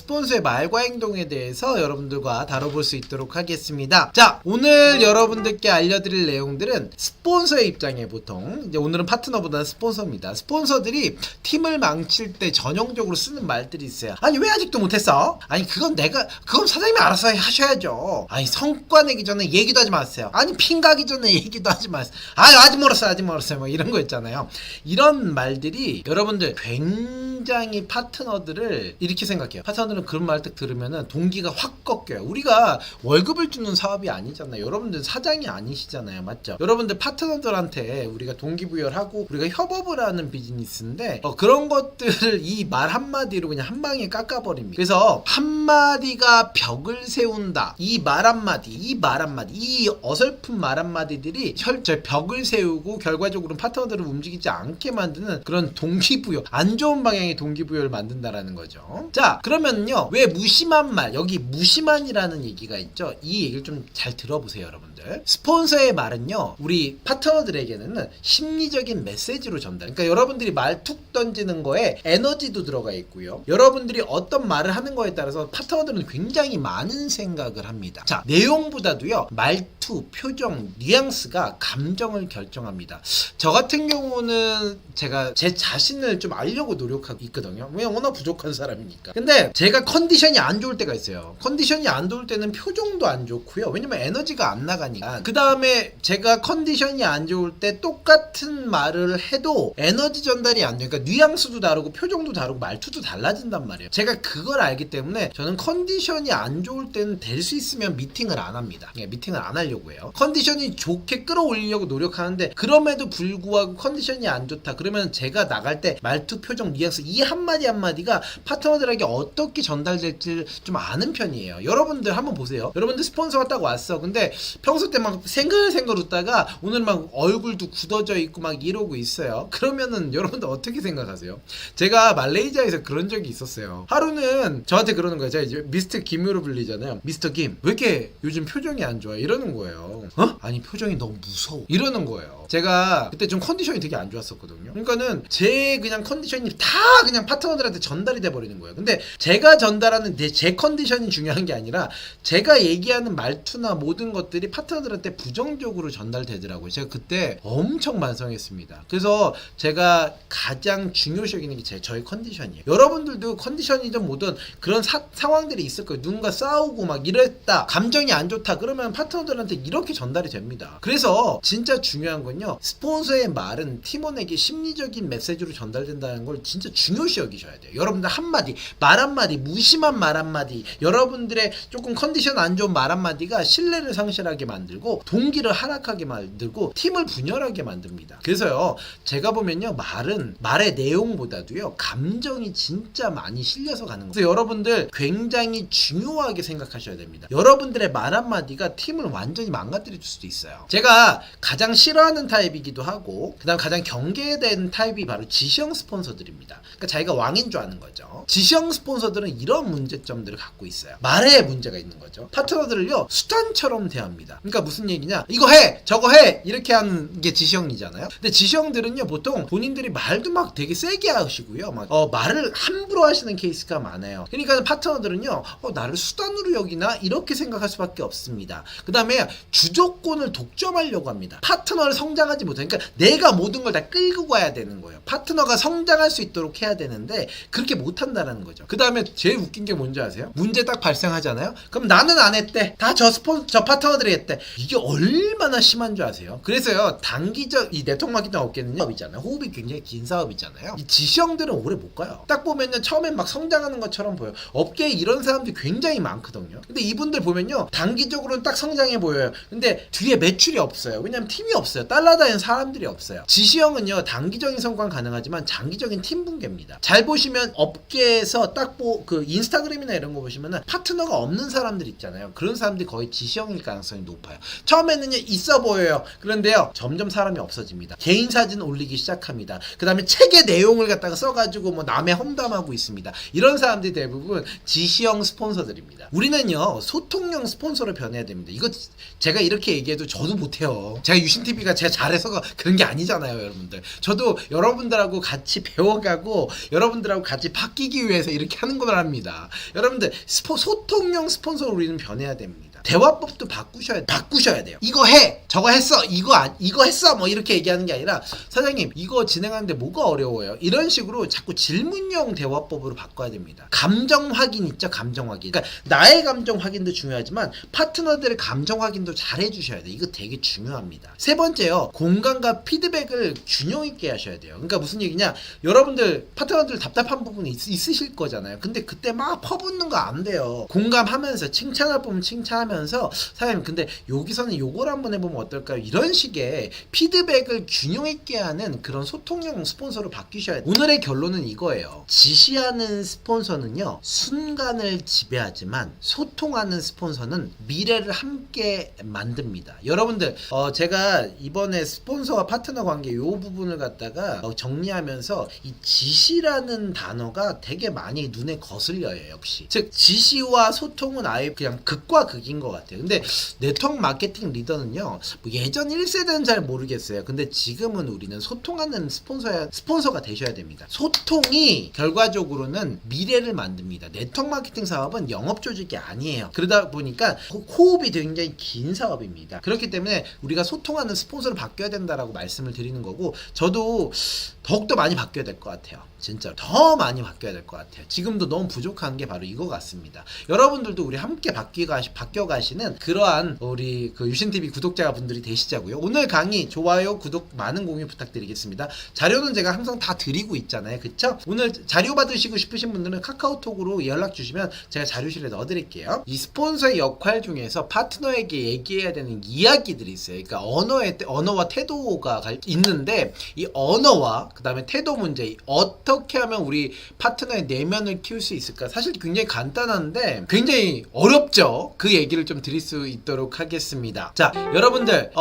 스폰서의 말과 행동에 대해서 여러분들과 다뤄볼 수 있도록 하겠습니다. 자, 오늘 여러분들께 알려드릴 내용들은 스폰서의 입장에 보통 이제 오늘은 파트너보다는 스폰서입니다. 스폰서들이 팀을 망칠 때 전형적으로 쓰는 말들이 있어요. 아니 왜 아직도 못했어? 아니 그건 사장님이 알아서 하셔야죠. 아니 성과 내기 전에 얘기도 하지 마세요. 아니 핀 가기 전에 얘기도 하지 마세요. 아니 아직 멀었어요 뭐 이런 거 있잖아요. 이런 말들이 여러분들 굉장히 파트너들을 이렇게 생각해요. 파트너들은 그런 말 딱 들으면은 동기가 확 꺾여요. 우리가 월급을 주는 사업이 아니잖아요. 여러분들 사장이 아니시잖아요. 맞죠? 여러분들 파트너들한테 우리가 동기부여를 하고 우리가 협업을 하는 비즈니스인데 그런 것들을 이 말 한마디로 그냥 한 방에 깎아버립니다. 그래서 한마디가 벽을 세운다. 이 말 한마디, 이 어설픈 말 한마디들이 벽을 세우고 결과적으로 파트너들을 움직이지 않게 만드는 그런 동기부여, 안 좋은 방향의 동기부여를 만든다라는 거죠. 자, 그러면요, 왜 무심한 말, 여기 무심한이라는 얘기가 있죠. 이 얘기를 좀 잘 들어보세요, 여러분들. 스폰서의 말은요, 우리 파트너들에게는 심리적인 메시지로 전달. 그러니까 여러분들이 말 툭 던지는 거에 에너지도 들어가 있고요. 여러분들이 어떤 말을 하는 거에 따라서 파트너들은 굉장히 많은 생각을 합니다. 자, 내용보다도요, 말투, 표정, 뉘앙스가 감정을 결정합니다. 저 같은 경우는 제가 제 자신을 좀 알려고 노력하고 있거든요. 왜냐면 워낙 부족한 사람이니까. 근데 제가 컨디션이 안 좋을 때가 있어요. 컨디션이 안 좋을 때는 표정도 안 좋고요. 왜냐면 에너지가 안 나가니까. 그 다음에 제가 컨디션이 안 좋을 때 똑같은 말을 해도 에너지 전달이 안 돼요. 그러니까 뉘앙스도 다르고 표정도 다르고 말투도 달라진단 말이에요. 제가 그걸 알기 때문에 저는 컨디션이 안 좋을 때는 될 수 있으면 미팅을 안 합니다. 미팅을 안 하려고 해요. 컨디션이 좋게 끌어올리려고 노력하는데 그럼에도 불구하고 컨디션이 안 좋다. 그러면 제가 나갈 때 말투, 표정, 뉘앙스 이 한마디 한마디가 파트너들에게 어떻게 전달될지 좀 아는 편이에요. 여러분들 한번 보세요. 여러분들 스폰서가 딱 왔어. 근데 평소 때 막 생글생글 웃다가 오늘 막 얼굴도 굳어져 있고 막 이러고 있어요. 그러면은 여러분들 어떻게 생각하세요? 제가 말레이시아에서 그런 적이 있었어요. 하루는 저한테 그러는 거예요. 제가 이제 미스터 김으로 불리잖아요. 미스터 김, 왜 이렇게 요즘 표정이 안 좋아? 이러는 거예요. 아니 표정이 너무 무서워. 이러는 거예요. 제가 그때 좀 컨디션이 되게 안 좋았었거든요. 그러니까는 제 그냥 컨디션이 다 그냥 파트너들한테 전달이 돼 버리는 거예요. 근데 제가 전달하는 제 컨디션이 중요한 게 아니라 제가 얘기하는 말투나 모든 것들이 파트너들한테 부정적으로 전달되더라고요. 제가 그때 엄청 만성했습니다. 그래서 제가 가장 중요시 여기는 게 저의 컨디션이에요. 여러분들도 컨디션이든 뭐든 그런 상황들이 있을 거예요. 누군가 싸우고 막 이랬다, 감정이 안 좋다, 그러면 파트너들한테 이렇게 전달이 됩니다. 그래서 진짜 중요한 건요, 스폰서의 말은 팀원에게 심리적인 메시지로 전달된다는 걸 진짜 중요시 여기셔야 돼요. 여러분들 한마디, 말 한마디, 무심한 말 한마디, 여러분들의 조금 컨디션 안 좋은 말 한마디가 신뢰를 상실하게 만들고 동기를 하락하게 만들고 팀을 분열하게 만듭니다. 그래서요, 제가 보면요, 말의 내용보다도요, 감정이 진짜 많이 실려서 가는 거예요. 그래서 여러분들 굉장히 중요하게 생각하셔야 됩니다. 여러분들의 말 한마디가 팀을 완전히 망가뜨릴 수도 있어요. 제가 가장 싫어하는 타입이기도 하고 그다음 가장 경계된 타입이 바로 지시형 스폰서들입니다. 그러니까 자기가 왕인 줄 아는 거죠. 지시형 스폰서들은 이런 문제점들을 갖고 있어요. 말에 문제가 있는 거죠. 파트너들을요, 수단처럼 대합니다. 그러니까 무슨 얘기냐, 이거 해, 저거 해, 이렇게 하는 게 지시형이잖아요. 근데 지시형들은요, 보통 본인들이 말도 막 되게 세게 하시고요, 막 말을 함부로 하시는 케이스가 많아요. 그러니까 파트너들은요, 나를 수단으로 여기나 이렇게 생각할 수밖에 없습니다. 그 다음에 주도권을 독점하려고 합니다. 파트너를 성장하지 못해. 그러니까 내가 모든 걸 다 끌고 가야 되는 거예요. 파트너가 성장할 수 있도록 해야 되는데 그렇게 못한다는 거죠. 그 다음에 제일 웃긴 게 뭔지 아세요? 문제 딱 발생하잖아요. 그럼 나는 안 했대. 다 저 파트너들이 했대. 이게 얼마나 심한 줄 아세요? 그래서요, 단기적 이 네트워크 마케팅 업계는 사업이잖아요. 호흡이 굉장히 긴 사업이잖아요. 이 지시형들은 오래 못 가요. 딱 보면요, 처음엔 막 성장하는 것처럼 보여요. 업계에 이런 사람들이 굉장히 많거든요. 근데 이분들 보면요, 단기적으로는 딱 성장해 보여요. 근데 뒤에 매출이 없어요. 왜냐면 팀이 없어요. 따라다니는 사람들이 없어요. 지시형은요, 단기적인 성과는 가능하지만 장기적인 팀 붕괴입니다. 잘 보시면 업계에서 딱 그 인스타그램이나 이런 거 보시면은 파트너가 없는 사람들 있잖아요. 그런 사람들이 거의 지시형일 가능성이 높아요. 처음에는요, 있어 보여요. 그런데요, 점점 사람이 없어집니다. 개인 사진 올리기 시작합니다. 그 다음에 책의 내용을 갖다가 써가지고 뭐 남의 험담하고 있습니다. 이런 사람들이 대부분 지시형 스폰서들입니다. 우리는요, 소통형 스폰서로 변해야 됩니다. 이거 제가 이렇게 얘기해도 저도 못해요. 제가 유신TV가 제가 잘해서 그런 게 아니잖아요, 여러분들. 저도 여러분들하고 같이 배워가고 저도 여러분들하고 같이 바뀌기 위해서 이렇게 하는 거랍니다. 여러분들 소통형 스폰서로 우리는 변해야 됩니다. 대화법도 바꾸셔야 돼요. 이거 해, 저거 했어, 이거 했어, 뭐 이렇게 얘기하는 게 아니라 사장님 이거 진행하는데 뭐가 어려워요? 이런 식으로 자꾸 질문형 대화법으로 바꿔야 됩니다. 감정 확인 있죠, 감정 확인. 그러니까 나의 감정 확인도 중요하지만 파트너들의 감정 확인도 잘 해주셔야 돼요. 이거 되게 중요합니다. 세 번째요, 공감과 피드백을 균형 있게 하셔야 돼요. 그러니까 무슨 얘기냐, 여러분들 파트너들 답답한 부분이 있으실 거잖아요. 근데 그때 막 퍼붓는 거 안 돼요. 공감하면서 칭찬할 부분 칭찬하면서 사장님 근데 여기서는 요걸 한번 해보면 어떨까요? 이런 식의 피드백을 균형 있게 하는 그런 소통형 스폰서로 바뀌셔야 돼요. 오늘의 결론은 이거예요. 지시하는 스폰서는요, 순간을 지배하지만 소통하는 스폰서는 미래를 함께 만듭니다. 여러분들 제가 이번에 스폰서와 파트너 관계 요 부분을 갖다가 정리하면서 이 지시라는 단어가 되게 많이 눈에 거슬려요. 역시 즉 지시와 소통은 아예 그냥 극과 극인 것 같아요. 근데 네트워크 마케팅 리더는요, 뭐 예전 1세대는 잘 모르겠어요. 근데 지금은 우리는 소통하는 스폰서가 되셔야 됩니다. 소통이 결과적으로는 미래를 만듭니다. 네트워크 마케팅 사업은 영업 조직이 아니에요. 그러다 보니까 호흡이 굉장히 긴 사업입니다. 그렇기 때문에 우리가 소통하는 스폰서로 바뀌어야 된다라고 말씀을 드리는 거고, 저도 더욱더 많이 바뀌어야 될 것 같아요. 진짜 더 많이 바뀌어야 될 것 같아요. 지금도 너무 부족한 게 바로 이거 같습니다. 여러분들도 우리 함께 바뀌어가시는 그러한 우리 그 유신TV 구독자분들이 되시자고요. 오늘 강의 좋아요, 구독, 많은 공유 부탁드리겠습니다. 자료는 제가 항상 다 드리고 있잖아요. 그쵸? 오늘 자료 받으시고 싶으신 분들은 카카오톡으로 연락 주시면 제가 자료실에 넣어드릴게요. 이 스폰서의 역할 중에서 파트너에게 얘기해야 되는 이야기들이 있어요. 그러니까 언어와 태도가 있는데, 이 언어와 그 다음에 태도 문제, 어떻게 하면 우리 파트너의 내면을 키울 수 있을까? 사실 굉장히 간단한데 굉장히 어렵죠. 그 얘기를 좀 드릴 수 있도록 하겠습니다. 자, 여러분들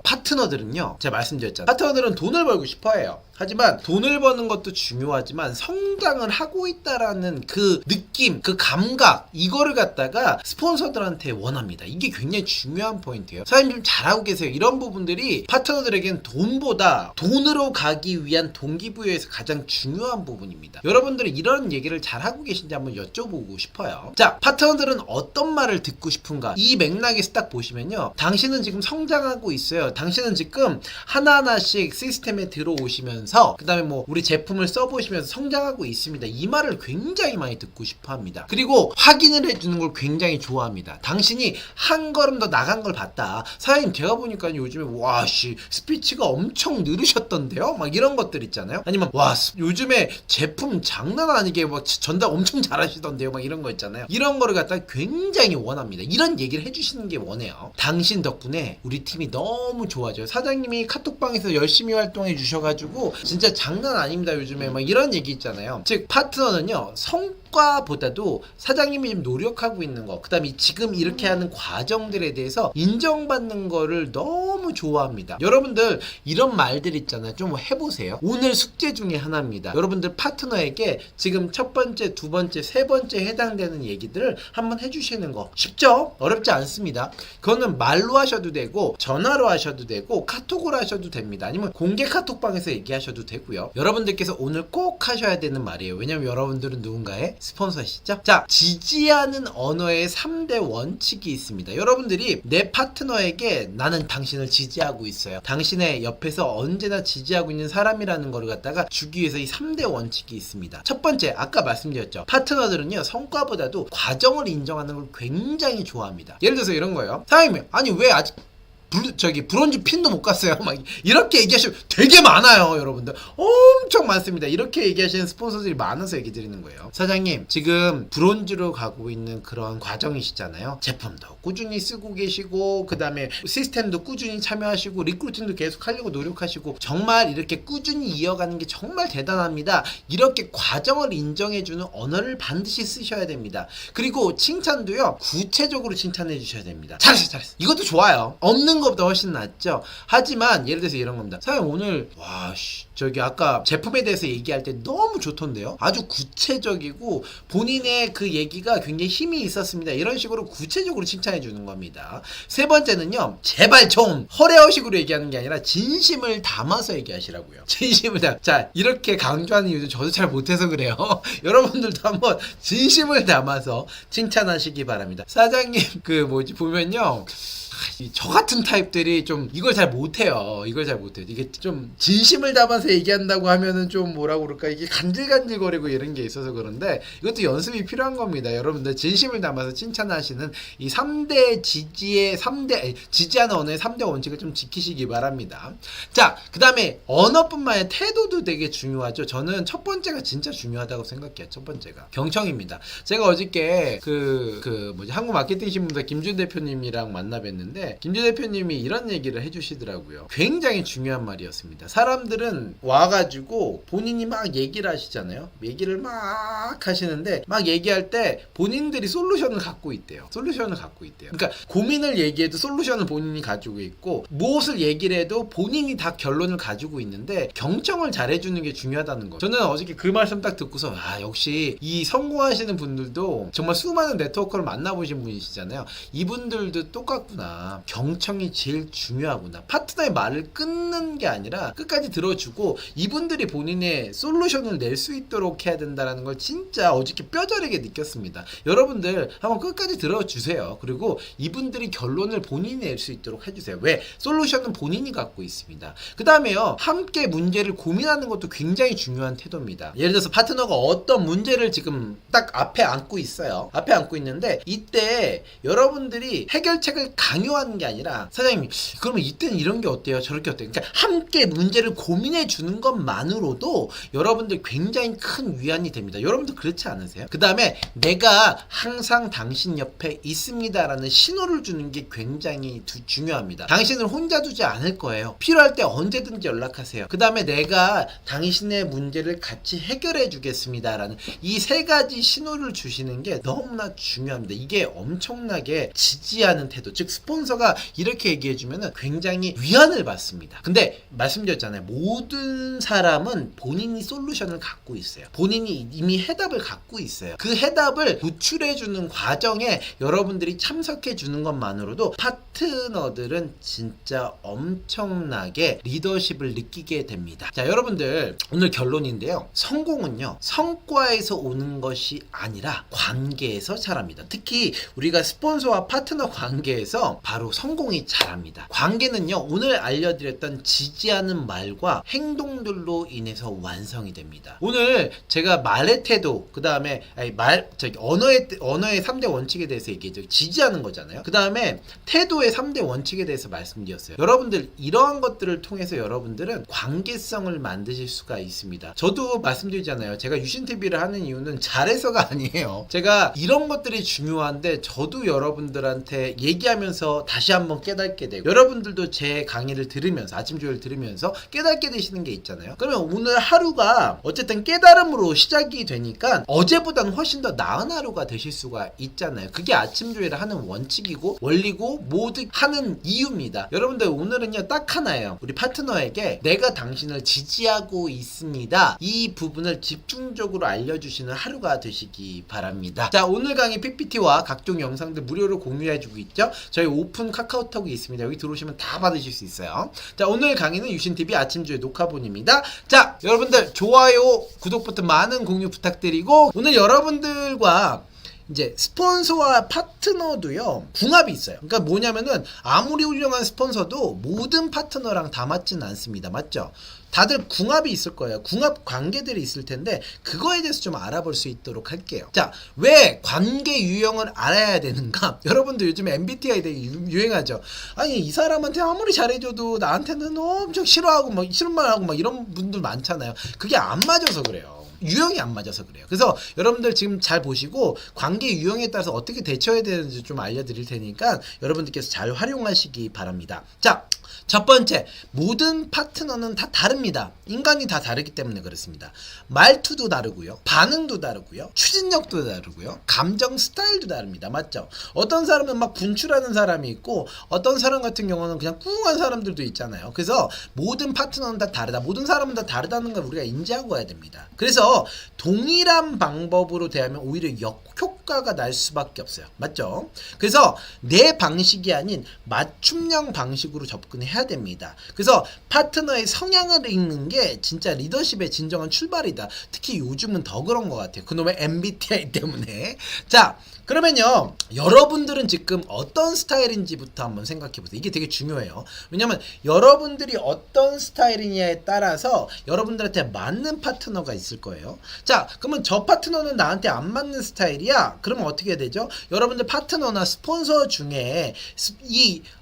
파트너들은요, 제가 말씀드렸잖아요. 파트너들은 돈을 벌고 싶어 해요. 하지만 돈을 버는 것도 중요하지만 성장을 하고 있다라는 그 느낌, 그 감각, 이거를 갖다가 스폰서들한테 원합니다. 이게 굉장히 중요한 포인트예요. 사장님 좀 잘하고 계세요. 이런 부분들이 파트너들에겐 돈보다 돈으로 가기 위한 동기부여에서 가장 중요한 부분입니다. 여러분들이 이런 얘기를 잘하고 계신지 한번 여쭤보고 싶어요. 자, 파트너들은 어떤 말을 듣고 싶은가? 이 맥락에서 딱 보시면요, 당신은 지금 성장하고 있어요. 당신은 지금 하나하나씩 시스템에 들어오시면서 그 다음에 뭐 우리 제품을 써보시면서 성장하고 있습니다. 이 말을 굉장히 많이 듣고 싶어 합니다. 그리고 확인을 해주는 걸 굉장히 좋아합니다. 당신이 한 걸음 더 나간 걸 봤다. 사장님 제가 보니까 요즘에 와씨 스피치가 엄청 늘으셨던데요? 막 이런 것들 있잖아요. 아니면 와 요즘에 제품 장난 아니게 막 전달 엄청 잘하시던데요? 막 이런 거 있잖아요. 이런 거를 갖다 굉장히 원합니다. 이런 얘기를 해주시는 게 원해요. 당신 덕분에 우리 팀이 너무 좋아져요. 사장님이 카톡방에서 열심히 활동해 주셔가지고 진짜 장난 아닙니다. 요즘에 막 이런 얘기 있잖아요. 즉 파트너는요, 성과보다도 사장님이 지금 노력하고 있는 거, 그 다음에 지금 이렇게 하는 과정들에 대해서 인정받는 거를 너무 좋아합니다. 여러분들 이런 말들 있잖아요. 좀 해보세요. 오늘 숙제 중에 하나입니다. 여러분들 파트너에게 지금 첫 번째, 두 번째, 세 번째 해당되는 얘기들을 한번 해주시는 거 쉽죠? 어렵지 않습니다. 그거는 말로 하셔도 되고 전화로 하셔도 되고 카톡으로 하셔도 됩니다. 아니면 공개 카톡방에서 얘기하셔도 되고요. 여러분들께서 오늘 꼭 하셔야 되는 말이에요. 왜냐면 여러분들은 누군가의 스폰서시죠? 자, 지지하는 언어의 3대 원칙이 있습니다. 여러분들이 내 파트너에게 나는 당신을 지지하고 있어요. 당신의 옆에서 언제나 지지하고 있는 사람이라는 거를 갖다가 주기 위해서 이 3대 원칙이 있습니다. 첫 번째, 아까 말씀드렸죠. 파트너들은요, 성과보다도 과정을 인정하는 걸 굉장히 좋아합니다. 예를 들어서 이런 거예요. 사장님, 아니 왜 아직 브론즈 핀도 못 갔어요. 막 이렇게 얘기하시면 되게 많아요. 여러분들 엄청 많습니다. 이렇게 얘기하시는 스폰서들이 많아서 얘기 드리는 거예요. 사장님 지금 브론즈로 가고 있는 그런 과정이시잖아요. 제품도 꾸준히 쓰고 계시고 그 다음에 시스템도 꾸준히 참여하시고 리크루팅도 계속 하려고 노력하시고 정말 이렇게 꾸준히 이어가는 게 정말 대단합니다. 이렇게 과정을 인정해주는 언어를 반드시 쓰셔야 됩니다. 그리고 칭찬도요, 구체적으로 칭찬해 주셔야 됩니다. 잘했어. 이것도 좋아요. 없는 없는 것보다 훨씬 낫죠. 하지만 예를 들어서 이런 겁니다. 사장님 오늘 저기 아까 제품에 대해서 얘기할 때 너무 좋던데요. 아주 구체적이고 본인의 그 얘기가 굉장히 힘이 있었습니다. 이런 식으로 구체적으로 칭찬해 주는 겁니다. 세 번째는요. 제발 좀 허례허식으로 얘기하는 게 아니라 진심을 담아서 얘기하시라고요. 진심을 자, 이렇게 강조하는 이유도 저도 잘 못해서 그래요. 여러분들도 한번 진심을 담아서 칭찬하시기 바랍니다. 사장님 보면요. 저 같은 타입들이 좀 이걸 잘 못해요. 이게 좀 진심을 담아서 얘기한다고 하면은 좀 뭐라고 그럴까, 이게 간질간질거리고 이런 게 있어서 그런데 이것도 연습이 필요한 겁니다. 여러분들 진심을 담아서 칭찬하시는 이 3대 지지하는 언어의 3대 원칙을 좀 지키시기 바랍니다. 자, 그 다음에 언어뿐만 아니라 태도도 되게 중요하죠. 저는 첫 번째가 진짜 중요하다고 생각해요. 첫 번째가 경청입니다. 제가 어저께 한국 마케팅 신문사 김준 대표님이랑 만나 뵀는데 김준 대표님이 이런 얘기를 해주시더라고요. 굉장히 중요한 말이었습니다. 사람들은 와가지고 본인이 막 얘기를 하시잖아요. 얘기를 막 하시는데 막 얘기할 때 본인들이 솔루션을 갖고 있대요. 그러니까 고민을 얘기해도 솔루션을 본인이 가지고 있고 무엇을 얘기를 해도 본인이 다 결론을 가지고 있는데 경청을 잘해주는 게 중요하다는 거예요. 저는 어저께 그 말씀 딱 듣고서 역시 이 성공하시는 분들도 정말 수많은 네트워커를 만나보신 분이시잖아요. 이분들도 똑같구나. 경청이 제일 중요하구나. 파트너의 말을 끊는 게 아니라 끝까지 들어주고 이분들이 본인의 솔루션을 낼 수 있도록 해야 된다는 걸 진짜 어저께 뼈저리게 느꼈습니다. 여러분들 한번 끝까지 들어주세요. 그리고 이분들이 결론을 본인이 낼 수 있도록 해주세요. 왜? 솔루션은 본인이 갖고 있습니다. 그 다음에요, 함께 문제를 고민하는 것도 굉장히 중요한 태도입니다. 예를 들어서 파트너가 어떤 문제를 지금 딱 앞에 안고 있어요. 앞에 안고 있는데 이때 여러분들이 해결책을 강요하는 게 아니라 사장님 그러면 이때는 이런 게 어때요? 저렇게 어때요? 그러니까 함께 문제를 고민해 주는 것만으로도 여러분들 굉장히 큰 위안이 됩니다. 여러분들 그렇지 않으세요? 그 다음에 내가 항상 당신 옆에 있습니다 라는 신호를 주는 게 굉장히 중요합니다. 당신을 혼자 두지 않을 거예요. 필요할 때 언제든지 연락하세요. 그 다음에 내가 당신의 문제를 같이 해결해 주겠습니다 라는 이 세 가지 신호를 주시는 게 너무나 중요합니다. 이게 엄청나게 지지하는 태도, 즉 스폰서가 이렇게 얘기해주면 굉장히 위안을 받습니다. 근데 말씀드렸잖아요. 모든 사람은 본인이 솔루션을 갖고 있어요. 본인이 이미 해답을 갖고 있어요. 그 해답을 도출해주는 과정에 여러분들이 참석해주는 것만으로도 파트너들은 진짜 엄청나게 리더십을 느끼게 됩니다. 자, 여러분들 오늘 결론인데요. 성공은요, 성과에서 오는 것이 아니라 관계에서 자랍니다. 특히 우리가 스폰서와 파트너 관계에서 바로 성공이 잘합니다. 관계는요, 오늘 알려드렸던 지지하는 말과 행동들로 인해서 완성이 됩니다. 오늘 제가 말의 태도, 그 다음에 언어의 3대 원칙에 대해서 얘기했죠. 지지하는 거잖아요. 그 다음에 태도의 3대 원칙에 대해서 말씀드렸어요. 여러분들 이러한 것들을 통해서 여러분들은 관계성을 만드실 수가 있습니다. 저도 말씀드리잖아요. 제가 유신TV를 하는 이유는 잘해서가 아니에요. 제가 이런 것들이 중요한데 저도 여러분들한테 얘기하면서 다시 한번 깨닫게 되고, 여러분들도 제 강의를 들으면서, 아침 조회를 들으면서 깨닫게 되시는 게 있잖아요. 그러면 오늘 하루가 어쨌든 깨달음으로 시작이 되니까 어제보다는 훨씬 더 나은 하루가 되실 수가 있잖아요. 그게 아침 조회를 하는 원칙이고 원리고 모두 하는 이유입니다. 여러분들 오늘은요, 딱 하나예요. 우리 파트너에게 내가 당신을 지지하고 있습니다. 이 부분을 집중적으로 알려주시는 하루가 되시기 바랍니다. 자, 오늘 강의 PPT와 각종 영상들 무료로 공유해주고 있죠. 저희 오픈 카카오톡이 있습니다. 여기 들어오시면 다 받으실 수 있어요. 자, 오늘 강의는 유신TV 아침주의 녹화본입니다. 자, 여러분들 좋아요, 구독 버튼 많은 공유 부탁드리고, 오늘 여러분들과 이제 스폰서와 파트너도요, 궁합이 있어요. 그러니까 뭐냐면은 아무리 훌륭한 스폰서도 모든 파트너랑 다 맞지는 않습니다. 맞죠? 다들 궁합이 있을 거예요. 궁합 관계들이 있을 텐데 그거에 대해서 좀 알아볼 수 있도록 할게요. 자, 왜 관계 유형을 알아야 되는가? 여러분들 요즘 MBTI 되게 유행하죠. 아니, 이 사람한테 아무리 잘해줘도 나한테는 엄청 싫어하고 막 싫은 말하고 막 이런 분들 많잖아요. 그게 안 맞아서 그래요. 유형이 안 맞아서 그래요. 그래서 여러분들 지금 잘 보시고 관계 유형에 따라서 어떻게 대처해야 되는지 좀 알려드릴 테니까 여러분들께서 잘 활용하시기 바랍니다. 자, 첫 번째, 모든 파트너는 다 다릅니다. 인간이 다 다르기 때문에 그렇습니다. 말투도 다르고요, 반응도 다르고요, 추진력도 다르고요, 감정 스타일도 다릅니다. 맞죠? 어떤 사람은 막 분출하는 사람이 있고 어떤 사람 같은 경우는 그냥 꿍한 사람들도 있잖아요. 그래서 모든 파트너는 다 다르다. 모든 사람은 다 다르다는 걸 우리가 인지하고 가야 됩니다. 그래서 동일한 방법으로 대하면 오히려 역효과가 날 수밖에 없어요. 맞죠? 그래서 내 방식이 아닌 맞춤형 방식으로 접근해야 됩니다. 그래서 파트너의 성향을 읽는 게 진짜 리더십의 진정한 출발이다. 특히 요즘은 더 그런 것 같아요. 그놈의 MBTI 때문에. 자, 그러면요, 여러분들은 지금 어떤 스타일인지부터 한번 생각해 보세요. 이게 되게 중요해요. 왜냐면 여러분들이 어떤 스타일이냐에 따라서 여러분들한테 맞는 파트너가 있을 거예요. 자, 그러면 저 파트너는 나한테 안 맞는 스타일이야? 그러면 어떻게 되죠? 여러분들 파트너나 스폰서 중에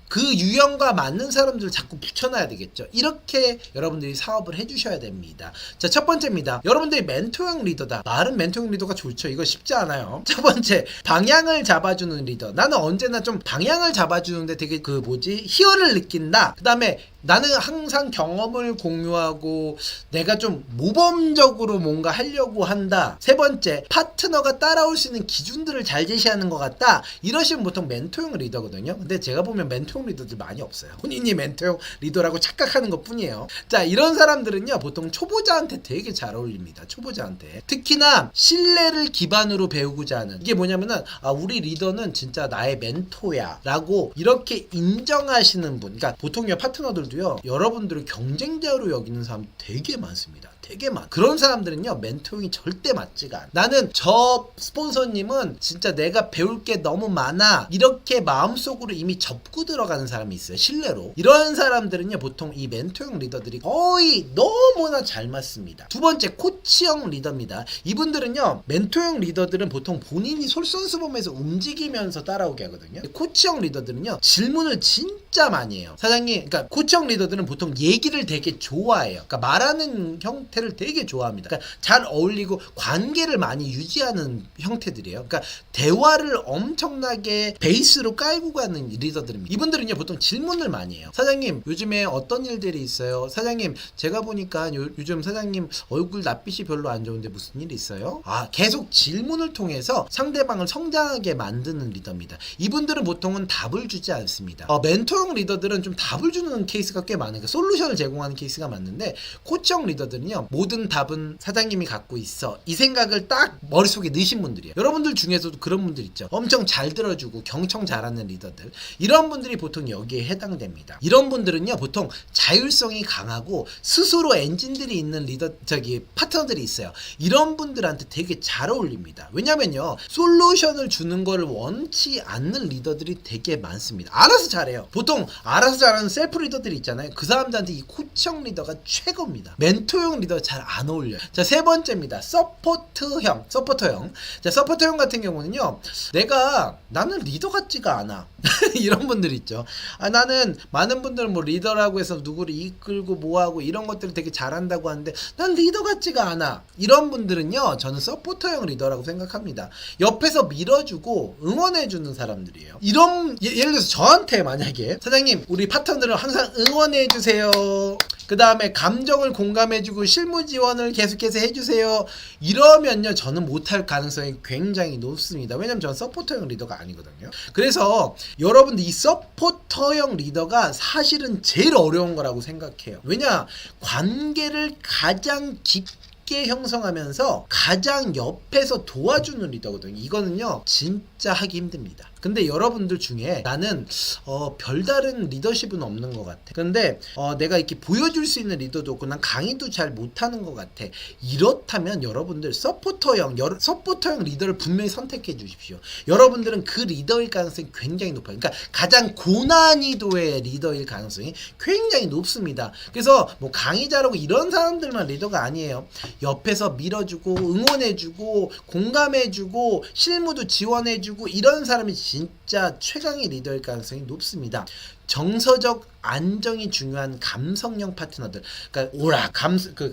그 유형과 맞는 사람들을 자꾸 붙여놔야 되겠죠. 이렇게 여러분들이 사업을 해주셔야 됩니다. 자, 첫 번째입니다. 여러분들이 멘토형 리더다. 말은 멘토형 리더가 좋죠. 이거 쉽지 않아요. 첫 번째, 방향을 잡아주는 리더. 나는 언제나 좀 방향을 잡아주는데 되게 희열을 느낀다. 그 다음에 나는 항상 경험을 공유하고 내가 좀 모범적으로 뭔가 하려고 한다. 세 번째, 파트너가 따라올 수 있는 기준들을 잘 제시하는 것 같다. 이러시면 보통 멘토형 리더거든요. 근데 제가 보면 멘토형 리더들 많이 없어요. 본인이 멘토형 리더라고 착각하는 것 뿐이에요. 자, 이런 사람들은요, 보통 초보자한테 되게 잘 어울립니다. 초보자한테. 특히나 신뢰를 기반으로 배우고자 하는, 이게 뭐냐면은 우리 리더는 진짜 나의 멘토야 라고 이렇게 인정하시는 분. 그러니까 보통요, 파트너들 여러분들을 경쟁자로 여기는 사람 되게 많습니다. 되게 많아. 그런 사람들은요, 멘토형이 절대 맞지가 않아. 나는 저 스폰서님은 진짜 내가 배울 게 너무 많아, 이렇게 마음속으로 이미 접고 들어가는 사람이 있어요. 신뢰로. 이런 사람들은요, 보통 이 멘토형 리더들이 거의 너무나 잘 맞습니다. 두 번째, 코치형 리더입니다. 이분들은요, 멘토형 리더들은 보통 본인이 솔선수범해서 움직이면서 따라오게 하거든요. 코치형 리더들은요, 질문을 진짜 많이 해요. 사장님, 그러니까 코치형 리더들은 보통 얘기를 되게 좋아해요. 그러니까 말하는 형태를 되게 좋아합니다. 그러니까 잘 어울리고 관계를 많이 유지하는 형태들이에요. 그러니까 대화를 엄청나게 베이스로 깔고 가는 리더들입니다. 이분들은요, 보통 질문을 많이 해요. 사장님, 요즘에 어떤 일들이 있어요? 사장님, 제가 보니까 요즘 사장님 얼굴 낯빛이 별로 안 좋은데 무슨 일 있어요? 계속 질문을 통해서 상대방을 성장하게 만드는 리더입니다. 이분들은 보통은 답을 주지 않습니다. 멘토형 리더들은 좀 답을 주는 케이스가 꽤 많아요. 그러니까 솔루션을 제공하는 케이스가 많은데, 코치형 리더들은요, 모든 답은 사장님이 갖고 있어, 이 생각을 딱 머릿속에 넣으신 분들이에요. 여러분들 중에서도 그런 분들 있죠. 엄청 잘 들어주고 경청 잘하는 리더들. 이런 분들이 보통 여기에 해당됩니다. 이런 분들은요, 보통 자율성이 강하고 스스로 엔진들이 있는 파트너들이 있어요. 이런 분들한테 되게 잘 어울립니다. 왜냐면요, 솔루션을 주는 걸 원치 않는 리더들이 되게 많습니다. 알아서 잘해요. 보통 알아서 잘하는 셀프 리더들이 있잖아요. 그 사람들한테 이 코치형 리더가 최고입니다. 멘토형 리더 잘 안 어울려요. 자, 세 번째입니다. 서포터형. 자, 서포터형 같은 경우는요, 나는 리더 같지가 않아. 이런 분들 있죠. 나는 많은 분들은 뭐 리더라고 해서 누구를 이끌고 뭐하고 이런 것들을 되게 잘한다고 하는데 난 리더 같지가 않아. 이런 분들은요, 저는 서포터형 리더라고 생각합니다. 옆에서 밀어주고 응원해주는 사람들이에요. 예를 들어서 저한테 만약에 사장님, 우리 파트너들은 항상 응원해주세요, 그 다음에 감정을 공감해주고 실무 지원을 계속해서 해주세요, 이러면요, 저는 못할 가능성이 굉장히 높습니다. 왜냐면 저는 서포터형 리더가 아니거든요. 그래서 여러분들, 이 서포터형 리더가 사실은 제일 어려운 거라고 생각해요. 왜냐, 관계를 가장 깊게 형성하면서 가장 옆에서 도와주는 리더거든요. 이거는요, 진짜 하기 힘듭니다. 근데 여러분들 중에 나는 별다른 리더십은 없는 것 같아. 근데 내가 이렇게 보여줄 수 있는 리더도 없고 난 강의도 잘 못하는 것 같아. 이렇다면 여러분들 서포터형 리더를 분명히 선택해 주십시오. 여러분들은 그 리더일 가능성이 굉장히 높아요. 그러니까 가장 고난이도의 리더일 가능성이 굉장히 높습니다. 그래서 뭐 강의 잘하고 이런 사람들만 리더가 아니에요. 옆에서 밀어주고 응원해주고 공감해주고 실무도 지원해주고 이런 사람이 진짜 최강의 리더일 가능성이 높습니다. 정서적 안정이 중요한 감성형 파트너들, 그러니까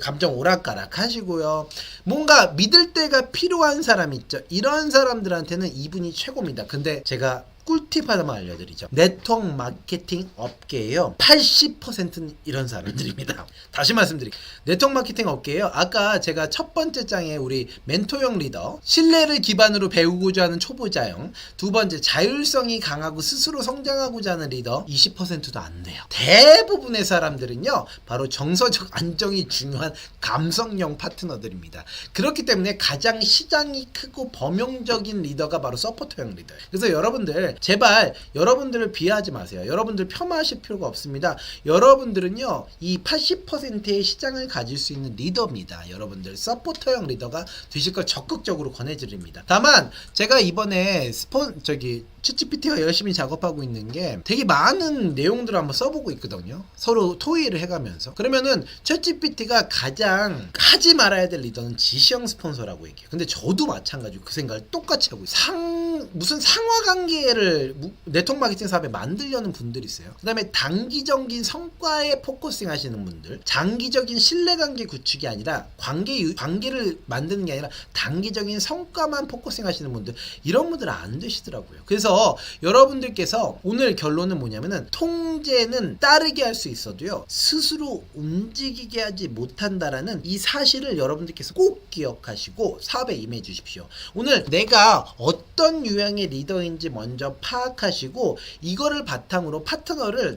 감정 오락가락 하시고요, 뭔가 믿을 때가 필요한 사람 있죠. 이런 사람들한테는 이분이 최고입니다. 근데 제가 꿀팁 하나만 알려드리죠. 네트워크 마케팅 업계에요 80%는 이런 사람들입니다. 다시 말씀드릴게요. 네트워크 마케팅 업계에요. 아까 제가 첫 번째 장에 우리 멘토형 리더, 신뢰를 기반으로 배우고자 하는 초보자형, 두 번째 자율성이 강하고 스스로 성장하고자 하는 리더 20%도 안 돼요. 대부분의 사람들은요 바로 정서적 안정이 중요한 감성형 파트너들입니다. 그렇기 때문에 가장 시장이 크고 범용적인 리더가 바로 서포터형 리더예요. 그래서 여러분들 제발 여러분들을 비하하지 마세요. 여러분들 폄하하실 필요가 없습니다. 여러분들은요 이 80%의 시장을 가질 수 있는 리더입니다. 여러분들 서포터형 리더가 되실 걸 적극적으로 권해드립니다. 다만 제가 이번에 챗GPT가 열심히 작업하고 있는 게 되게 많은 내용들을 한번 써보고 있거든요. 서로 토의를 해가면서. 그러면은 챗GPT가 가장 하지 말아야 될 리더는 지시형 스폰서라고 얘기해요. 근데 저도 마찬가지고 그 생각을 똑같이 하고 있어요. 무슨 상하관계를 네트워크 마케팅 사업에 만들려는 분들이 있어요. 그 다음에 단기적인 성과에 포커싱 하시는 분들, 장기적인 신뢰관계 구축이 아니라 관계를 만드는 게 아니라 단기적인 성과만 포커싱 하시는 분들, 이런 분들은 안 되시더라고요. 그래서 여러분들께서 오늘 결론은 뭐냐면은 통제는 따르게 할 수 있어도요 스스로 움직이게 하지 못한다라는 이 사실을 여러분들께서 꼭 기억하시고 사업에 임해 주십시오. 오늘 내가 어떤 유형의 리더인지 먼저 파악하시고 이거를 바탕으로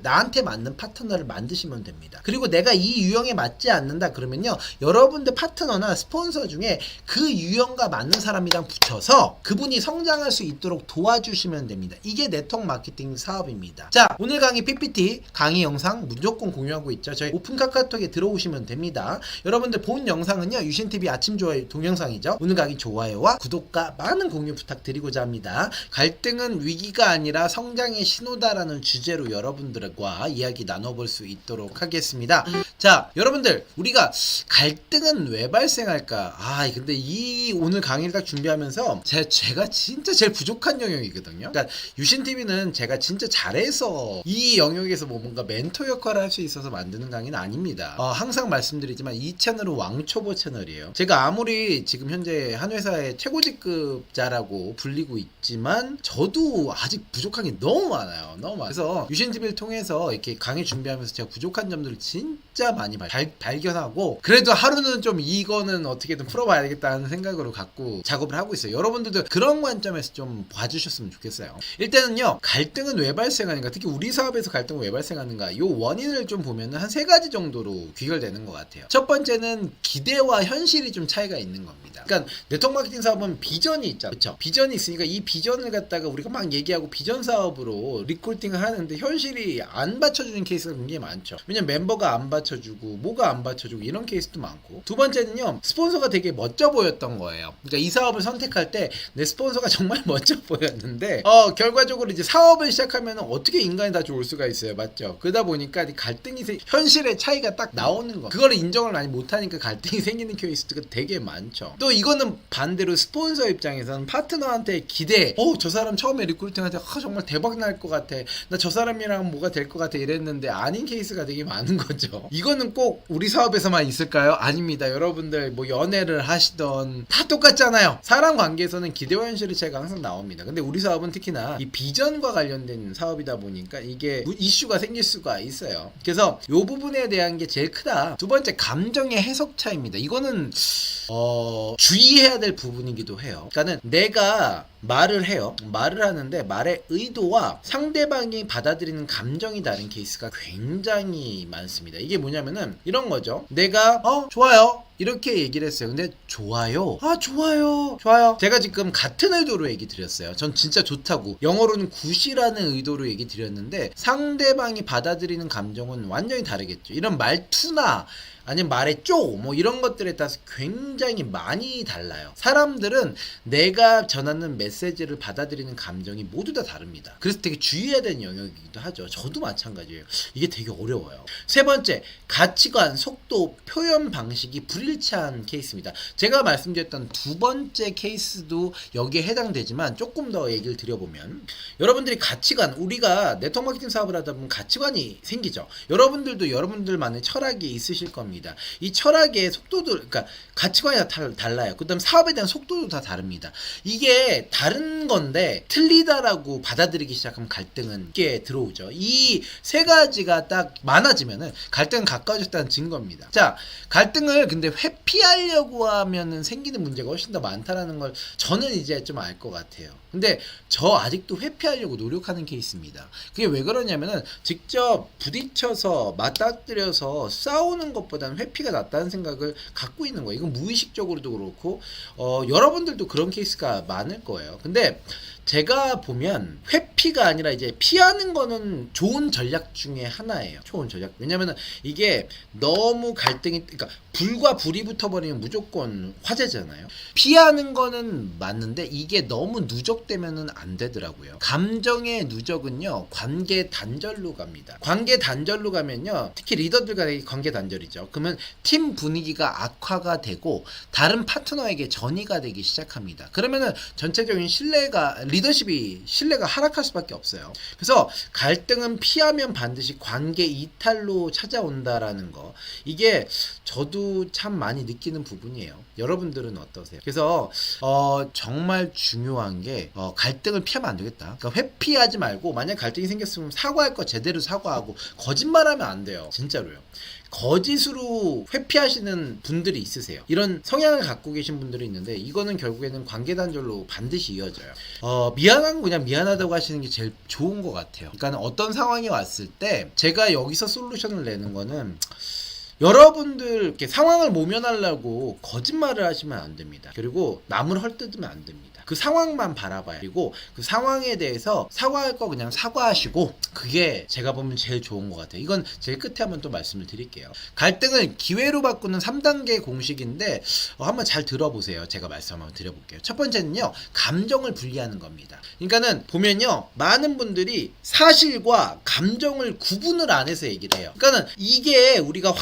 나한테 맞는 파트너를 만드시면 됩니다. 그리고 내가 이 유형에 맞지 않는다 그러면요 여러분들 파트너나 스폰서 중에 그 유형과 맞는 사람이랑 붙여서 그분이 성장할 수 있도록 도와주시면 됩니다. 이게 네트워크 마케팅 사업입니다. 자, 오늘 강의 PPT 강의 영상 무조건 공유하고 있죠. 저희 오픈 카카오톡에 들어오시면 됩니다. 여러분들 본 영상은요 유신TV 아침 좋아요 동영상이죠. 오늘 강의 좋아요와 구독과 많은 공유 부탁드리고자 합니다. 갈등은 위기가 아니라 성장의 신호다라는 주제로 여러분들과 이야기 나눠볼 수 있도록 하겠습니다. 자, 여러분들 우리가 갈등은 왜 발생할까? 근데 이 오늘 강의를 딱 준비하면서 제가 진짜 제일 부족한 영역이거든요. 그러니까 유신TV는 제가 진짜 잘해서 이 영역에서 뭔가 멘토 역할을 할 수 있어서 만드는 강의는 아닙니다. 항상 말씀드리지만 이 채널은 왕초보 채널이에요. 제가 아무리 지금 현재 한 회사의 최고직급자라고 불리고 있지만 저도 아직 부족한 게 너무 많아요. 그래서 유신TV를 통해서 이렇게 강의 준비하면서 제가 부족한 점들을 진짜 많이 발견하고 그래도 하루는 좀 이거는 어떻게든 풀어봐야 되겠다는 생각으로 갖고 작업을 하고 있어요. 여러분들도 그런 관점에서 좀 봐주셨으면 좋겠어요. 일단은요 갈등은 왜 발생하는가, 특히 우리 사업에서 갈등은 왜 발생하는가, 이 원인을 좀 보면은 한 3가지 정도로 귀결되는 것 같아요. 첫 번째는 기대와 현실이 좀 차이가 있는 겁니다. 그러니까 네트워크 마케팅 사업은 비전이 있잖아요. 그렇죠? 비전이 있으니까 이 비전을 갖다가 우리가 막 얘기하고 비전 사업으로 리크루팅을 하는데 현실이 안 받쳐주는 케이스가 굉장히 많죠. 왜냐면 멤버가 안 받쳐주고 뭐가 안 받쳐주고 이런 케이스도 많고, 두 번째는요 스폰서가 되게 멋져 보였던 거예요. 그러니까 이 사업을 선택할 때 내 스폰서가 정말 멋져 보였는데 결과적으로 이제 사업을 시작하면 어떻게 인간이 다 좋을 수가 있어요. 맞죠? 그러다 보니까 갈등이 현실의 차이가 딱 나오는 거, 그거를 인정을 많이 못하니까 갈등이 생기는 케이스가 되게 많죠. 또 이거는 반대로 스폰서 입장에서는 파트너한테 기대, 저 사람 처음에 리크루팅할 때 정말 대박 날 것 같아, 나 저 사람이랑 뭐가 될 것 같아 이랬는데 아닌 케이스가 되게 많은 거죠. 이거는 꼭 우리 사업에서만 있을까요? 아닙니다. 여러분들 뭐 연애를 하시던 다 똑같잖아요. 사람 관계에서는 기대와 현실의 차이가 항상 나옵니다. 근데 우리 사업은 특히나 이 비전과 관련된 사업이다 보니까 이게 이슈가 생길 수가 있어요. 그래서 이 부분에 대한 게 제일 크다. 두 번째, 감정의 해석 차이입니다. 이거는 주의해야 될 부분이기도 해요. 그러니까는 내가 말을 해요. 말을 하는데 말의 의도와 상대방이 받아들이는 감정이 다른 케이스가 굉장히 많습니다. 이게 뭐냐면은 이런 거죠. 내가 좋아요 이렇게 얘기를 했어요. 근데 좋아요. 좋아요. 제가 지금 같은 의도로 얘기 드렸어요. 전 진짜 좋다고. 영어로는 굿이라는 의도로 얘기 드렸는데 상대방이 받아들이는 감정은 완전히 다르겠죠. 이런 말투나 아니면 말의 뭐 이런 것들에 따라서 굉장히 많이 달라요. 사람들은 내가 전하는 메시지를 받아들이는 감정이 모두 다 다릅니다. 그래서 되게 주의해야 되는 영역이기도 하죠. 저도 마찬가지예요. 이게 되게 어려워요. 세 번째, 가치관, 속도, 표현 방식이 불일치한 케이스입니다. 제가 말씀드렸던 두 번째 케이스도 여기에 해당되지만 조금 더 얘기를 드려보면, 여러분들이 가치관, 우리가 네트워크 마케팅 사업을 하다 보면 가치관이 생기죠. 여러분들도 여러분들만의 철학이 있으실 겁니다. 철학입니다. 이 철학의 속도도, 그러니까 가치관이 다 달라요. 그 다음 사업에 대한 속도도 다 다릅니다. 이게 다른 건데 틀리다라고 받아들이기 시작하면 갈등은 이게 들어오죠. 이 세 가지가 딱 많아지면은 갈등은 가까워졌다는 증거입니다. 자, 갈등을 근데 회피하려고 하면은 생기는 문제가 훨씬 더 많다라는 걸 저는 이제 좀 알 것 같아요. 근데 저 아직도 회피하려고 노력하는 케이스입니다. 그게 왜 그러냐면은 직접 부딪혀서 맞닥뜨려서 싸우는 것보다는 회피가 낫다는 생각을 갖고 있는 거예요. 이건 무의식적으로도 그렇고 여러분들도 그런 케이스가 많을 거예요. 근데 제가 보면 회피가 아니라 이제 피하는 거는 좋은 전략 중에 하나예요. 좋은 전략. 왜냐면은 이게 너무 갈등이, 그러니까 불과 불이 붙어버리면 무조건 화재잖아요. 피하는 거는 맞는데 이게 너무 누적되면은 안 되더라고요. 감정의 누적은요, 관계 단절로 갑니다. 관계 단절로 가면요, 특히 리더들 간의 관계 단절이죠. 그러면 팀 분위기가 악화가 되고 다른 파트너에게 전이가 되기 시작합니다. 그러면은 전체적인 리더십이 신뢰가 하락할 수밖에 없어요. 그래서 갈등은 피하면 반드시 관계 이탈로 찾아온다라는 거, 이게 저도 참 많이 느끼는 부분이에요. 여러분들은 어떠세요? 그래서 정말 중요한 게 갈등을 피하면 안 되겠다. 그러니까 회피하지 말고, 만약 갈등이 생겼으면 사과할 거 제대로 사과하고, 거짓말하면 안 돼요. 진짜로요. 거짓으로 회피하시는 분들이 있으세요. 이런 성향을 갖고 계신 분들이 있는데 이거는 결국에는 관계 단절로 반드시 이어져요. 미안한 건 그냥 미안하다고 하시는 게 제일 좋은 것 같아요. 그러니까 어떤 상황이 왔을 때 제가 여기서 솔루션을 내는 거는, 여러분들 이렇게 상황을 모면하려고 거짓말을 하시면 안 됩니다. 그리고 남을 헐뜯으면 안 됩니다. 그 상황만 바라봐요. 그리고 그 상황에 대해서 사과할 거 그냥 사과하시고, 그게 제가 보면 제일 좋은 것 같아요. 이건 제일 끝에 한번 또 말씀을 드릴게요. 갈등을 기회로 바꾸는 3단계 공식인데 한번 잘 들어보세요. 제가 말씀 한번 드려볼게요. 첫 번째는요, 감정을 분리하는 겁니다. 그러니까는 보면요, 많은 분들이 사실과 감정을 구분을 안 해서 얘기를 해요. 그러니까는 이게 우리가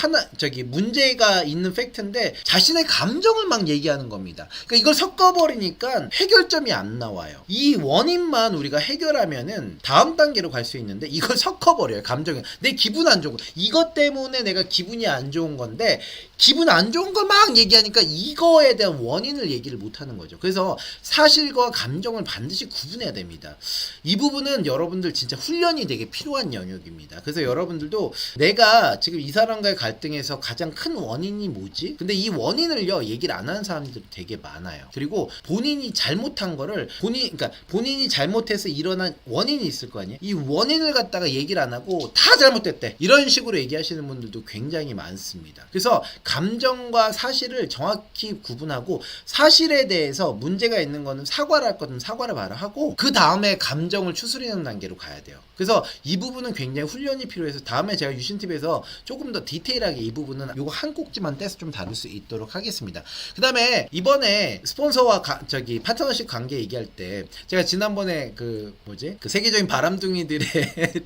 문제가 있는 팩트인데 자신의 감정을 막 얘기하는 겁니다. 그러니까 이걸 섞어버리니까 해결점이 안 나와요. 이 원인만 우리가 해결하면은 다음 단계로 갈 수 있는데 이걸 섞어버려요. 감정이. 내 기분 안 좋은 거. 이것 때문에 내가 기분이 안 좋은 건데, 기분 안 좋은 걸 막 얘기하니까 이거에 대한 원인을 얘기를 못 하는 거죠. 그래서 사실과 감정을 반드시 구분해야 됩니다. 이 부분은 여러분들 진짜 훈련이 되게 필요한 영역입니다. 그래서 여러분들도 내가 지금 이 사람과의 갈등에서 가장 큰 원인이 뭐지? 근데 이 원인을요, 얘기를 안 하는 사람들이 되게 많아요. 그리고 본인이 잘못한 거를 그러니까 본인이 잘못해서 일어난 원인이 있을 거 아니에요? 이 원인을 갖다가 얘기를 안 하고 다 잘못됐대, 이런 식으로 얘기하시는 분들도 굉장히 많습니다. 그래서 감정과 사실을 정확히 구분하고, 사실에 대해서 문제가 있는 거는 사과를 할 거든 사과를 바로 하고, 그 다음에 감정을 추스리는 단계로 가야 돼요. 그래서 이 부분은 굉장히 훈련이 필요해서 다음에 제가 유신TV에서 조금 더 디테일하게 이 부분은 요거 한 꼭지만 떼서 좀 다룰 수 있도록 하겠습니다. 그 다음에 이번에 스폰서와 파트너십 관계 얘기할 때 제가 지난번에 그 세계적인 바람둥이들의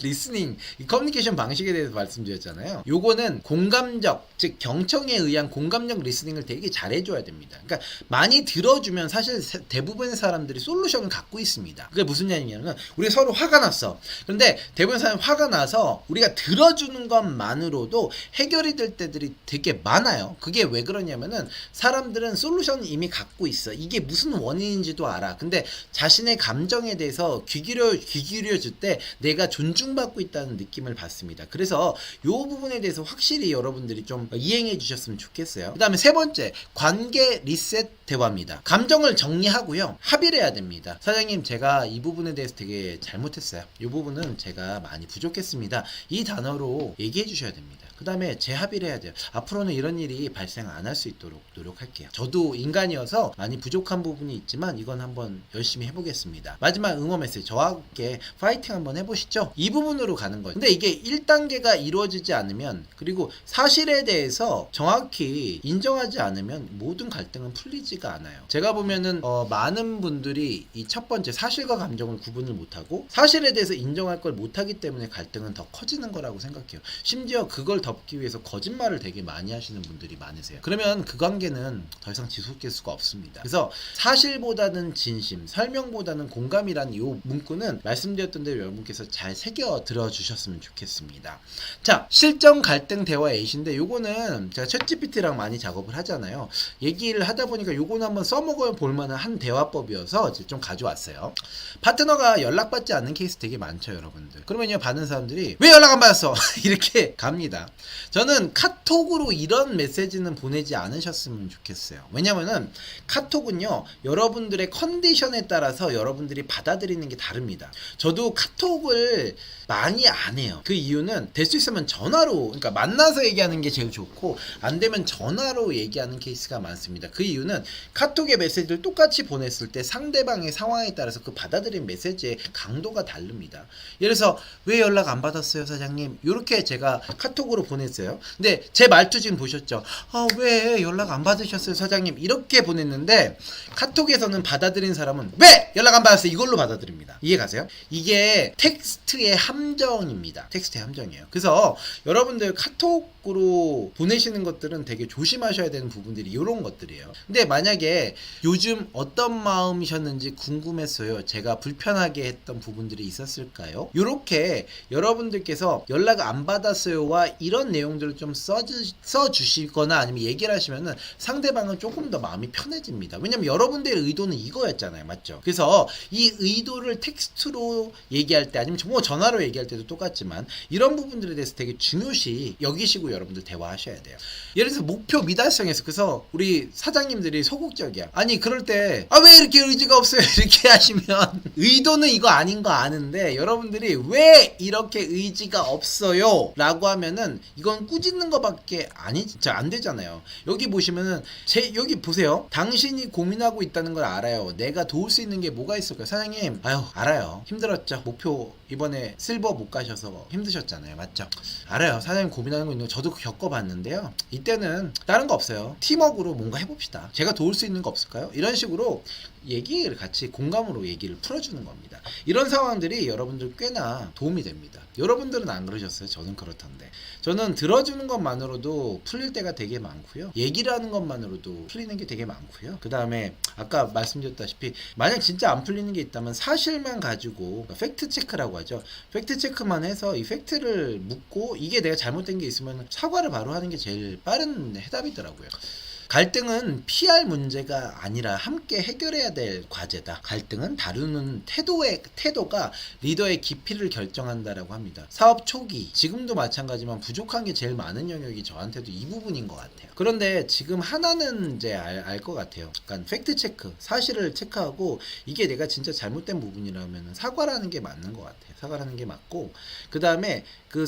리스닝, 커뮤니케이션 방식에 대해서 말씀드렸잖아요. 요거는 공감적, 즉 경청에 의한 공감적 리스닝을 되게 잘해줘야 됩니다. 그러니까 많이 들어주면 사실 대부분의 사람들이 솔루션을 갖고 있습니다. 그게 무슨 얘기냐면, 우리가 서로 화가 났어. 그런데 대부분 사람 화가 나서 우리가 들어주는 것만으로도 해결이 될 때들이 되게 많아요. 그게 왜 그러냐면은 사람들은 솔루션을 이미 갖고 있어. 이게 무슨 원인인지도 알아. 근데 자신의 감정에 대해서 귀 기울여줄 때 내가 존중받고 있다는 느낌을 받습니다. 그래서 이 부분에 대해서 확실히 여러분들이 좀 이행해 주셨으면 좋겠어요. 그 다음에 세 번째, 관계 리셋 대화입니다. 감정을 정리하고요, 합의를 해야 됩니다. 사장님, 제가 이 부분에 대해서 되게 잘못했어요. 이 부분은 제가 많이 부족했습니다. 이 단어로 얘기해 주셔야 됩니다. 그 다음에 재합의를 해야 돼요. 앞으로는 이런 일이 발생 안 할 수 있도록 노력할게요. 저도 인간이어서 많이 부족한 부분이 있지만 이건 한번 열심히 해보겠습니다. 마지막 응원 메시지, 저와 함께 파이팅 한번 해보시죠. 이 부분으로 가는 거예요. 근데 이게 1단계가 이루어지지 않으면, 그리고 사실에 대해서 정확히 인정하지 않으면 모든 갈등은 풀리지가 않아요. 제가 보면은 많은 분들이 이 첫 번째 사실과 감정을 구분을 못하고 사실에 대해서 인정할 걸 못하기 때문에 갈등은 더 커지는 거라고 생각해요. 심지어 그걸 덮기 위해서 거짓말을 되게 많이 하시는 분들이 많으세요. 그러면 그 관계는 더 이상 지속될 수가 없습니다. 그래서 사실보다는 진심, 설명보다는 공감이라는 이 문구는 말씀드렸던 대로 여러분께서 잘 새겨 들어주셨으면 좋겠습니다. 자, 실전 갈등 대화 A인데 요거는 제가 챗GPT랑 많이 작업을 하잖아요. 얘기를 하다 보니까 요거는 한번 써먹어 볼 만한 한 대화법이어서 이제 좀 가져왔어요. 파트너가 연락받지 않는 케이스 되게 많죠, 여러분들. 그러면요, 받는 사람들이 왜 연락 안 받았어? 이렇게 갑니다. 저는 카톡으로 이런 메시지는 보내지 않으셨으면 좋겠어요. 왜냐면은 카톡은요, 여러분들의 컨디션에 따라서 여러분들이 받아들이는 게 다릅니다. 저도 카톡을 많이 안 해요. 그 이유는 될 수 있으면 전화로, 그러니까 만나서 얘기하는 게 제일 좋고, 안 되면 전화로 얘기하는 케이스가 많습니다. 그 이유는 카톡의 메시지를 똑같이 보냈을 때 상대방의 상황에 따라서 그 받아들인 메시지의 강도가 다릅니다. 예를 들어서 왜 연락 안 받았어요, 사장님? 이렇게 제가 카톡으로 보냈어요. 근데 제 말투 지금 보셨죠? 왜 연락 안 받으셨어요, 사장님? 이렇게 보냈는데 카톡에서는 받아들인 사람은 왜 연락 안 받았어요? 이걸로 받아들입니다. 이해 가세요? 이게 텍스트의 함정입니다. 텍스트의 함정이에요. 그래서 여러분들 카톡으로 보내시는 것들은 되게 조심하셔야 되는 부분들이 이런 것들이에요. 근데 만약에 요즘 어떤 마음이셨는지 궁금했어요. 제가 불편하게 했던 부분들이 있었을까요? 이렇게 여러분들께서 연락 안 받았어요와 이런 내용들을 좀 써주시거나 아니면 얘기를 하시면은 상대방은 조금 더 마음이 편해집니다. 왜냐면 여러분들의 의도는 이거였잖아요. 맞죠? 그래서 이 의도를 텍스트로 얘기할 때 아니면 뭐 전화로 얘기할 때도 똑같지만 이런 부분들에 대해서 되게 중요시 여기시고 여러분들 대화하셔야 돼요. 예를 들어서 목표 미달성에서 그래서 우리 사장님들이 소극적이야. 아니 그럴 때 왜 이렇게 의지가 없어요? 이렇게 하시면 의도는 이거 아닌 거 아는데 여러분들이 왜 이렇게 의지가 없어요? 라고 하면은 이건 꾸짖는 거밖에 진짜 안 되잖아요. 여기 보시면은 여기 보세요. 당신이 고민하고 있다는 걸 알아요. 내가 도울 수 있는 게 뭐가 있을까요? 사장님 알아요. 힘들었죠. 목표 이번에 실버 못 가셔서 힘드셨잖아요. 맞죠? 알아요. 사장님 고민하는 거 있는 거 저도 겪어봤는데요. 이때는 다른 거 없어요. 팀워크로 뭔가 해봅시다. 제가 도울 수 있는 거 없을까요? 이런 식으로 얘기를 같이 공감으로 얘기를 풀어주는 겁니다. 이런 상황들이 여러분들 꽤나 도움이 됩니다. 여러분들은 안 그러셨어요? 저는 그렇던데. 저는 들어주는 것만으로도 풀릴 때가 되게 많고요. 얘기를 하는 것만으로도 풀리는 게 되게 많고요. 그 다음에 아까 말씀드렸다시피 만약 진짜 안 풀리는 게 있다면 사실만 가지고 팩트 체크라고 하죠. 팩트 체크만 해서 이 팩트를 묻고 이게 내가 잘못된 게 있으면 사과를 바로 하는 게 제일 빠른 해답이더라고요. 갈등은 피할 문제가 아니라 함께 해결해야 될 과제다. 갈등은 다루는 태도가 리더의 깊이를 결정한다라고 합니다. 사업 초기, 지금도 마찬가지만 부족한 게 제일 많은 영역이 저한테도 이 부분인 것 같아요. 그런데 지금 하나는 이제 알 것 같아요. 그러니까 팩트 체크, 사실을 체크하고 이게 내가 진짜 잘못된 부분이라면 사과를 하는 게 맞는 것 같아요. 사과를 하는 게 맞고 그 다음에 그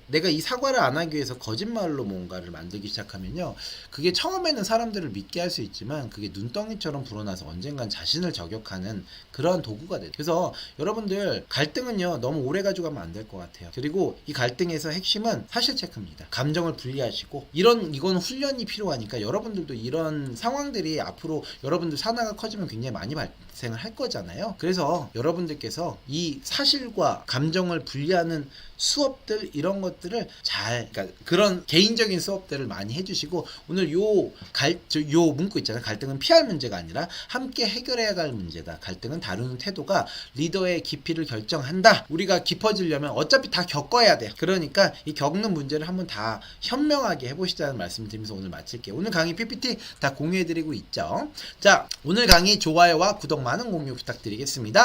내가 이 사과를 안 하기 위해서 거짓말로 뭔가를 만들기 시작하면요. 그게 처음에는 사람들을 믿게 할 수 있지만 그게 눈덩이처럼 불어나서 언젠간 자신을 저격하는 그런 도구가 돼요. 그래서 여러분들 갈등은요. 너무 오래 가져가면 안 될 것 같아요. 그리고 이 갈등에서 핵심은 사실 체크입니다. 감정을 분리하시고 이건 훈련이 필요하니까 여러분들도 이런 상황들이 앞으로 여러분들 산화가 커지면 굉장히 많이 발생을 할 거잖아요. 그래서 여러분들께서 이 사실과 감정을 분리하는 수업들 이런 것들을 그러니까 그런 개인적인 수업들을 많이 해주시고 오늘 요 문구 있잖아요. 갈등은 피할 문제가 아니라 함께 해결해야 할 문제다. 갈등은 다루는 태도가 리더의 깊이를 결정한다. 우리가 깊어지려면 어차피 다 겪어야 돼. 그러니까 이 겪는 문제를 한번 다 현명하게 해보시자는 말씀 드리면서 오늘 마칠게요. 오늘 강의 PPT 다 공유해드리고 있죠. 자, 오늘 강의 좋아요와 구독 많은 공유 부탁드리겠습니다.